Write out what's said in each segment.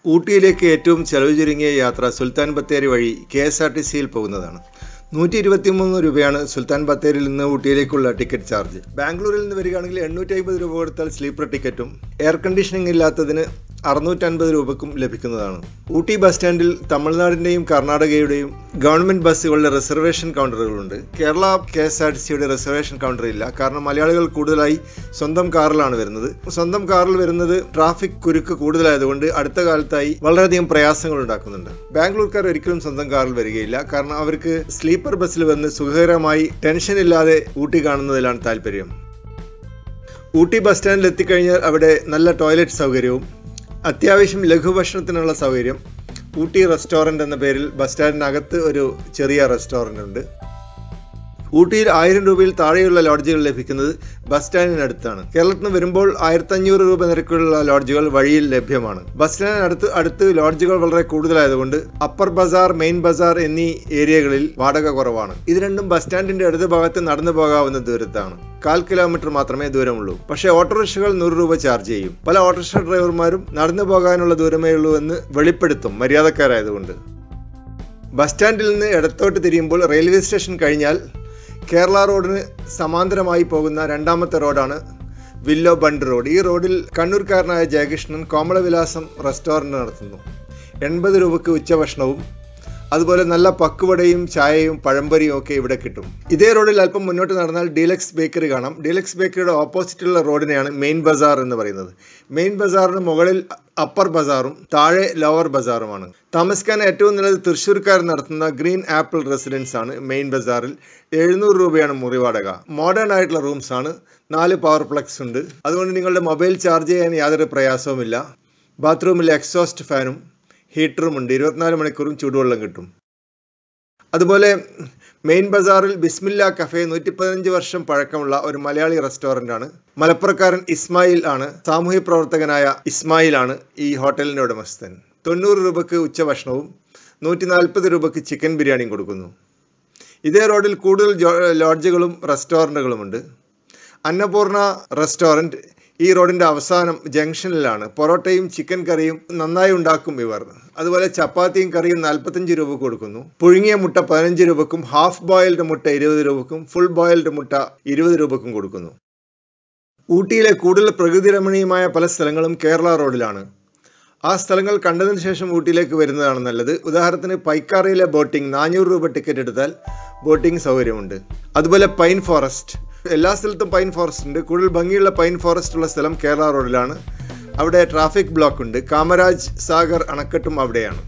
ഊട്ടിയിലേക്ക് ഏറ്റവും ചെലവ് ചുരുങ്ങിയ യാത്ര സുൽത്താൻ ബത്തേരി വഴി KSRTCയിൽ പോകുന്നതാണ്. 123 രൂപയാണ് സുൽത്താൻ ബത്തേരിയിൽ നിന്ന് ഊട്ടിയിലേക്കുള്ള ടിക്കറ്റ് ചാർജ്. ബാംഗ്ലൂരിൽ നിന്ന് വരികയാണെങ്കിൽ 850 രൂപ കൊടുത്താൽ സ്ലീപ്പർ ടിക്കറ്റും എയർ കണ്ടീഷനിങ് ഇല്ലാത്തതിന് 650 രൂപക്കും ലഭിക്കുന്നതാണ്. ഊട്ടി ബസ് സ്റ്റാൻഡിൽ തമിഴ്നാടിന്റെയും കർണാടകയുടെയും ഗവൺമെന്റ് ബസ്സുകളുടെ റിസർവേഷൻ കൗണ്ടറുകളുണ്ട്. കേരള KSRTCയുടെ റിസർവേഷൻ കൗണ്ടർ ഇല്ല. കാരണം മലയാളികൾ കൂടുതലായി സ്വന്തം കാറിലാണ് വരുന്നത്. സ്വന്തം കാറിൽ വരുന്നത് ട്രാഫിക് കുരുക്ക് കൂടുതലായതുകൊണ്ട് അടുത്ത കാലത്തായി വളരെയധികം പ്രയാസങ്ങൾ ഉണ്ടാക്കുന്നുണ്ട്. ബാംഗ്ലൂർക്കാർ ഒരിക്കലും സ്വന്തം കാറിൽ വരികയില്ല. കാരണം അവർക്ക് സ്ലീപ്പർ ബസ്സിൽ വന്ന് സുഖകരമായി ടെൻഷൻ ഇല്ലാതെ ഊട്ടി കാണുന്നതിലാണ് താല്പര്യം. ഊട്ടി ബസ് സ്റ്റാൻഡിൽ എത്തിക്കഴിഞ്ഞാൽ അവിടെ നല്ല ടോയ്ലറ്റ് സൗകര്യവും അത്യാവശ്യം ലഘുഭക്ഷണത്തിനുള്ള സൗകര്യം, ഊട്ടി റെസ്റ്റോറൻറ്റ് എന്ന പേരിൽ ബസ് സ്റ്റാൻഡിനകത്ത് ഒരു ചെറിയ റെസ്റ്റോറൻറ്റ് ഉണ്ട്. ഊട്ടിയിൽ 1000 രൂപയിൽ താഴെയുള്ള ലോഡ്ജുകൾ ലഭിക്കുന്നത് ബസ് സ്റ്റാൻഡിനടുത്താണ്. കേരളത്തിൽ നിന്ന് വരുമ്പോൾ 1500 രൂപ നിരക്കുള്ള ലോഡ്ജുകൾ വഴിയിൽ ലഭ്യമാണ്. ബസ് സ്റ്റാൻഡിനടുത്ത് അടുത്ത് ലോഡ്ജുകൾ വളരെ കൂടുതലായതുകൊണ്ട് അപ്പർ ബസാർ, മെയിൻ ബസാർ എന്നീ ഏരിയകളിൽ വാടക കുറവാണ്. ഇത് രണ്ടും ബസ് സ്റ്റാൻഡിന്റെ അടുത്ത ഭാഗത്ത് നടന്നു പോകാവുന്ന ദൂരത്താണ്. 1/4 കിലോമീറ്റർ മാത്രമേ ദൂരമുള്ളൂ. പക്ഷേ ഓട്ടോറിക്ഷകൾ 100 രൂപ ചാർജ് ചെയ്യും. പല ഓട്ടോറിക്ഷ ഡ്രൈവർമാരും നടന്നു പോകാനുള്ള ദൂരമേ ഉള്ളൂ എന്ന് വെളിപ്പെടുത്തും, മര്യാദക്കാരായതുകൊണ്ട്. ബസ് സ്റ്റാൻഡിൽ നിന്ന് ഇടത്തോട്ട് തിരിയുമ്പോൾ റെയിൽവേ സ്റ്റേഷൻ കഴിഞ്ഞാൽ കേരള റോഡിന് സമാന്തരമായി പോകുന്ന രണ്ടാമത്തെ റോഡാണ് വില്ലോ ബണ്ട് റോഡ്. ഈ റോഡിൽ കണ്ണൂർക്കാരനായ ജയകൃഷ്ണൻ കോമളവിലാസം റെസ്റ്റോറൻറ്റ് നടത്തുന്നു. 80 രൂപയ്ക്ക് ഉച്ചഭക്ഷണവും അതുപോലെ നല്ല പക്കുവടയും ചായയും പഴംപൊരിയും ഒക്കെ ഇവിടെ കിട്ടും. ഇതേ റോഡിൽ അല്പം മുന്നോട്ട് നടന്നാൽ ഡീലക്സ് ബേക്കറി കാണാം. ഡീലക്സ് ബേക്കറിയുടെ ഓപ്പോസിറ്റുള്ള റോഡിനെയാണ് മെയിൻ ബസാർ എന്ന് പറയുന്നത്. മെയിൻ ബസാറിന് മുകളിൽ അപ്പർ ബസാറും താഴെ ലോവർ ബസാറുമാണ്. താമസിക്കാൻ ഏറ്റവും നല്ലത് തൃശ്ശൂർക്കാർ നടത്തുന്ന ഗ്രീൻ ആപ്പിൾ റെസിഡൻസ് ആണ്. മെയിൻ ബസാറിൽ 700 രൂപയാണ് മുറി വാടക. മോഡേൺ ആയിട്ടുള്ള റൂംസ് ആണ്. 4 പവർ പ്ലഗ്സ് ഉണ്ട്. അതുകൊണ്ട് നിങ്ങളുടെ മൊബൈൽ ചാർജ് ചെയ്യാൻ യാതൊരു പ്രയാസവുമില്ല. ബാത്റൂമിൽ എക്സോസ്റ്റ് ഫാനും ഹീറ്ററും ഉണ്ട്. 24 മണിക്കൂറും ചൂടുവെള്ളം കിട്ടും. അതുപോലെ മെയിൻ ബസാറിൽ ബിസ്മില്ല കഫേ 115 വർഷം പഴക്കമുള്ള ഒരു മലയാളി റെസ്റ്റോറൻ്റ് ആണ്. മലപ്പുറക്കാരൻ ഇസ്മായിൽ ആണ്, സാമൂഹ്യ പ്രവർത്തകനായ ഇസ്മായിൽ ആണ് ഈ ഹോട്ടലിൻ്റെ ഉടമസ്ഥൻ. 90 രൂപയ്ക്ക് ഉച്ചഭക്ഷണവും 140 രൂപയ്ക്ക് ചിക്കൻ ബിരിയാണിയും കൊടുക്കുന്നു. ഇതേ റോഡിൽ കൂടുതൽ ലോഡ്ജുകളും റെസ്റ്റോറൻറ്റുകളുമുണ്ട്. അന്നപൂർണ റെസ്റ്റോറൻറ്റ് ഈ റോഡിൻ്റെ അവസാനം ജംഗ്ഷനിലാണ്. പൊറോട്ടയും ചിക്കൻ കറിയും നന്നായി ഉണ്ടാക്കും ഇവർ. അതുപോലെ ചപ്പാത്തിയും കറിയും 45 രൂപ കൊടുക്കുന്നു. പുഴുങ്ങിയ മുട്ട 15 രൂപക്കും ഹാഫ് ബോയിൽഡ് മുട്ട 20 രൂപക്കും ഫുൾ ബോയിൽഡ് മുട്ട 20 രൂപക്കും കൊടുക്കുന്നു. ഊട്ടിയിലെ കൂടുതൽ പ്രകൃതി രമണീയമായ പല സ്ഥലങ്ങളും കേരള റോഡിലാണ്. ആ സ്ഥലങ്ങൾ കണ്ടതിന് ശേഷം ഊട്ടിയിലേക്ക് വരുന്നതാണ് നല്ലത്. ഉദാഹരണത്തിന് പൈക്കാറയിലെ ബോട്ടിംഗ് 400 രൂപ ടിക്കറ്റ് എടുത്താൽ ബോട്ടിംഗ് സൗകര്യമുണ്ട്. അതുപോലെ പൈൻ ഫോറസ്റ്റ്, എല്ലാ സ്ഥലത്തും പൈൻ ഫോറസ്റ്റ് ഉണ്ട്. കൂടുതൽ ഭംഗിയുള്ള പൈൻ ഫോറസ്റ്റ് ഉള്ള സ്ഥലം കേരള റോഡിലാണ്. അവിടെ ട്രാഫിക് ബ്ലോക്ക് ഉണ്ട്. കാമരാജ് സാഗർ അണക്കെട്ടും അവിടെയാണ്.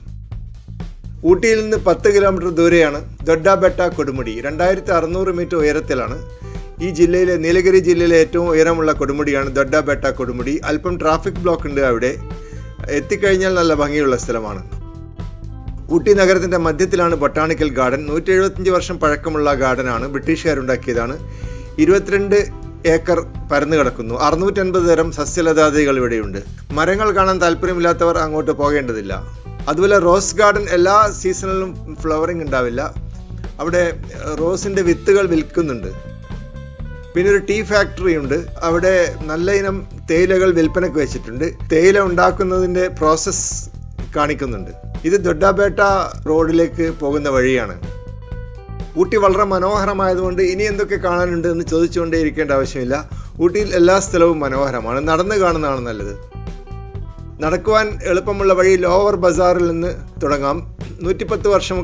ഊട്ടിയിൽ നിന്ന് 10 കിലോമീറ്റർ ദൂരെയാണ് ദൊഡ്ഡബെട്ട കൊടുമുടി. 2600 മീറ്റർ ഉയരത്തിലാണ്. ഈ ജില്ലയിലെ നീലഗിരി ജില്ലയിലെ ഏറ്റവും ഉയരമുള്ള കൊടുമുടിയാണ് ദൊഡ്ഡബെട്ട കൊടുമുടി. അല്പം ട്രാഫിക് ബ്ലോക്ക് ഉണ്ട് അവിടെ. എത്തിക്കഴിഞ്ഞാൽ നല്ല ഭംഗിയുള്ള സ്ഥലമാണ്. ഊട്ടി നഗരത്തിന്റെ മധ്യത്തിലാണ് ബൊട്ടാണിക്കൽ ഗാർഡൻ. 175 വർഷം പഴക്കമുള്ള ഗാർഡനാണ്. ബ്രിട്ടീഷുകാരുണ്ടാക്കിയതാണ്. 22 ഏക്കർ പരന്നു കിടക്കുന്നു. 650 തരം സസ്യലതാദികൾ ഇവിടെയുണ്ട്. മരങ്ങൾ കാണാൻ താല്പര്യമില്ലാത്തവർ അങ്ങോട്ട് പോകേണ്ടതില്ല. അതുപോലെ റോസ് ഗാർഡൻ എല്ലാ സീസണിലും ഫ്ലവറിംഗ് ഉണ്ടാവില്ല. അവിടെ റോസിന്റെ വിത്തുകൾ വിൽക്കുന്നുണ്ട്. പിന്നെ ഒരു ടീ ഫാക്ടറി ഉണ്ട്. അവിടെ നല്ല ഇനം തേയിലകൾ വിൽപ്പനയ്ക്ക് വെച്ചിട്ടുണ്ട്. തേയില ഉണ്ടാക്കുന്നതിൻ്റെ പ്രോസസ്സ് കാണിക്കുന്നുണ്ട്. ഇത് ദൊഡ്ഡബെട്ട റോഡിലേക്ക് പോകുന്ന വഴിയാണ്. ഊട്ടി വളരെ മനോഹരമായതുകൊണ്ട് ഇനി എന്തൊക്കെ കാണാനുണ്ട് എന്ന് ചോദിച്ചുകൊണ്ടേ ഇരിക്കേണ്ട ആവശ്യമില്ല. ഊട്ടിയിൽ എല്ലാ സ്ഥലവും മനോഹരമാണ്. നടന്നു കാണുന്നതാണ് നല്ലത്. നടക്കുവാൻ എളുപ്പമുള്ള വഴി ലോവർ ബസാറിൽ നിന്ന് തുടങ്ങാം. 110 വർഷം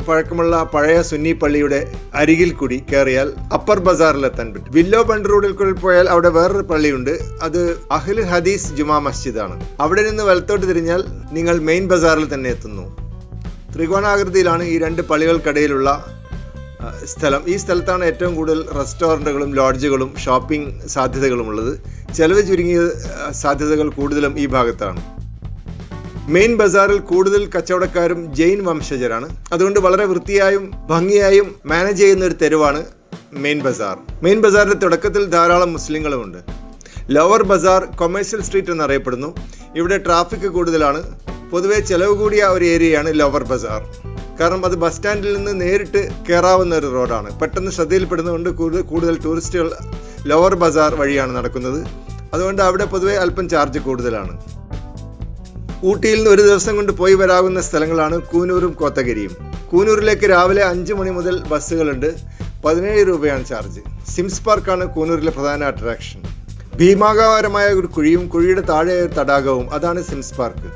പഴക്കമുള്ള പഴയ സുന്നി പള്ളിയുടെ അരികിൽ കൂടി കയറിയാൽ അപ്പർ ബസാറിലെത്താൻ പറ്റും. വില്ലോ ബണ്ട് റോഡിൽ കൂടി പോയാൽ അവിടെ വേറൊരു പള്ളിയുണ്ട്. അത് അഹ്ല് ഹദീസ് ജുമാ മസ്ജിദ് ആണ്. അവിടെ നിന്ന് വലത്തോട്ട് തിരിഞ്ഞാൽ നിങ്ങൾ മെയിൻ ബസാറിൽ തന്നെ എത്തുന്നു. ത്രികോണാകൃതിയിലാണ് ഈ 2 പള്ളികൾക്കിടയിലുള്ള സ്ഥലം. ഈ സ്ഥലത്താണ് ഏറ്റവും കൂടുതൽ റെസ്റ്റോറൻറ്റുകളും ലോഡ്ജുകളും ഷോപ്പിംഗ് സാധ്യതകളും ഉള്ളത്. ചെലവ് ചുരുങ്ങിയ സാധ്യതകൾ കൂടുതലും ഈ ഭാഗത്താണ്. മെയിൻ ബസാറിൽ കൂടുതൽ കച്ചവടക്കാരും ജെയിൻ വംശജരാണ്. അതുകൊണ്ട് വളരെ വൃത്തിയായും ഭംഗിയായും മാനേജ് ചെയ്യുന്ന ഒരു തെരുവാണ് മെയിൻ ബസാർ. മെയിൻ ബസാറിന്റെ തുടക്കത്തിൽ ധാരാളം മുസ്ലിങ്ങളുമുണ്ട്. ലോവർ ബസാർ കൊമേഴ്സ്യൽ സ്ട്രീറ്റ് എന്നറിയപ്പെടുന്നു. ഇവിടെ ട്രാഫിക് കൂടുതലാണ്. പൊതുവെ ചെലവ് കൂടിയ ഒരു ഏരിയയാണ് ലോവർ ബസാർ. കാരണം അത് ബസ് സ്റ്റാൻഡിൽ നിന്ന് നേരിട്ട് കയറാവുന്ന ഒരു റോഡാണ്. പെട്ടെന്ന് ശ്രദ്ധയിൽപ്പെടുന്നതുകൊണ്ട് കൂടുതൽ ടൂറിസ്റ്റുകൾ ലോവർ ബസാർ വഴിയാണ് നടക്കുന്നത്. അതുകൊണ്ട് അവിടെ പൊതുവെ അല്പം ചാർജ് കൂടുതലാണ്. ഊട്ടിയിൽ നിന്ന് ഒരു ദിവസം കൊണ്ട് പോയി വരാവുന്ന സ്ഥലങ്ങളാണ് കൂനൂറും കോത്തഗിരിയും. കൂനൂരിലേക്ക് രാവിലെ 5 മണി മുതൽ ബസ്സുകളുണ്ട്. 17 രൂപയാണ് ചാർജ്. സിംസ് പാർക്കാണ് കൂനൂരിലെ പ്രധാന അട്രാക്ഷൻ. ഭീമാകാരമായ ഒരു കുഴിയും കുഴിയുടെ താഴെ ഒരു തടാകവും, അതാണ് സിംസ് പാർക്ക്.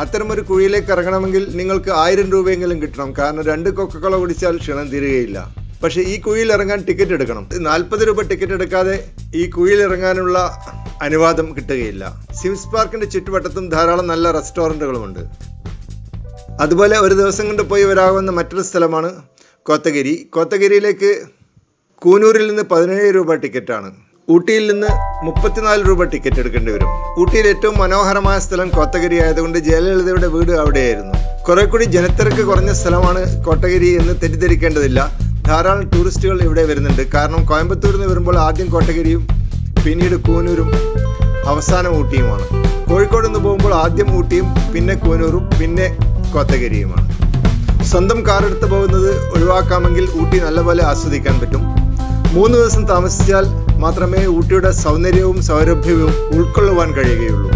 അത്തരമൊരു കുഴിയിലേക്ക് ഇറങ്ങണമെങ്കിൽ നിങ്ങൾക്ക് 1000 രൂപയെങ്കിലും കിട്ടണം. കാരണം 2 കൊക്കക്കോള കുടിച്ചാൽ ക്ഷീണം തീരുകയില്ല. പക്ഷേ ഈ കുഴിയിൽ ഇറങ്ങാൻ ടിക്കറ്റ് എടുക്കണം. 40 രൂപ ടിക്കറ്റ് എടുക്കാതെ ഈ കുഴിയിൽ ഇറങ്ങാനുള്ള അനുവാദം കിട്ടുകയില്ല. സിംസ് പാർക്കിന്റെ ചുറ്റുവട്ടത്തും ധാരാളം നല്ല റെസ്റ്റോറൻറ്റുകളുമുണ്ട്. അതുപോലെ ഒരു ദിവസം കൊണ്ട് പോയി വരാവുന്ന മറ്റൊരു സ്ഥലമാണ് കോത്തഗിരി. കോത്തഗിരിയിലേക്ക് കൂനൂരിൽ നിന്ന് 17 രൂപ ടിക്കറ്റാണ്. ഊട്ടിയിൽ നിന്ന് 34 രൂപ ടിക്കറ്റ് എടുക്കേണ്ടി വരും. ഊട്ടിയിൽ ഏറ്റവും മനോഹരമായ സ്ഥലം കോത്തഗിരി ആയതുകൊണ്ട് ജയലളിതയുടെ വീട് അവിടെയായിരുന്നു. കുറെ കൂടി ജനത്തിരക്ക് കുറഞ്ഞ സ്ഥലമാണ് കോത്തഗിരി എന്ന് തെറ്റിദ്ധരിക്കേണ്ടതില്ല. ധാരാളം ടൂറിസ്റ്റുകൾ ഇവിടെ വരുന്നുണ്ട്. കാരണം കോയമ്പത്തൂരിൽ നിന്ന് വരുമ്പോൾ ആദ്യം കോത്തഗിരിയും പിന്നീട് കൂനൂരും അവസാനം ഊട്ടിയുമാണ്. കോഴിക്കോട് നിന്ന് പോകുമ്പോൾ ആദ്യം ഊട്ടിയും പിന്നെ കൂനൂറും പിന്നെ കോത്തഗിരിയുമാണ്. സ്വന്തം കാറെടുത്ത് പോകുന്നത് ഒഴിവാക്കാമെങ്കിൽ ഊട്ടി നല്ലപോലെ ആസ്വദിക്കാൻ പറ്റും. 3 ദിവസം താമസിച്ചാൽ മാത്രമേ ഊട്ടിയുടെ സൗന്ദര്യവും സൗരഭ്യവും ഉൾക്കൊള്ളുവാൻ കഴിയുകയുള്ളൂ.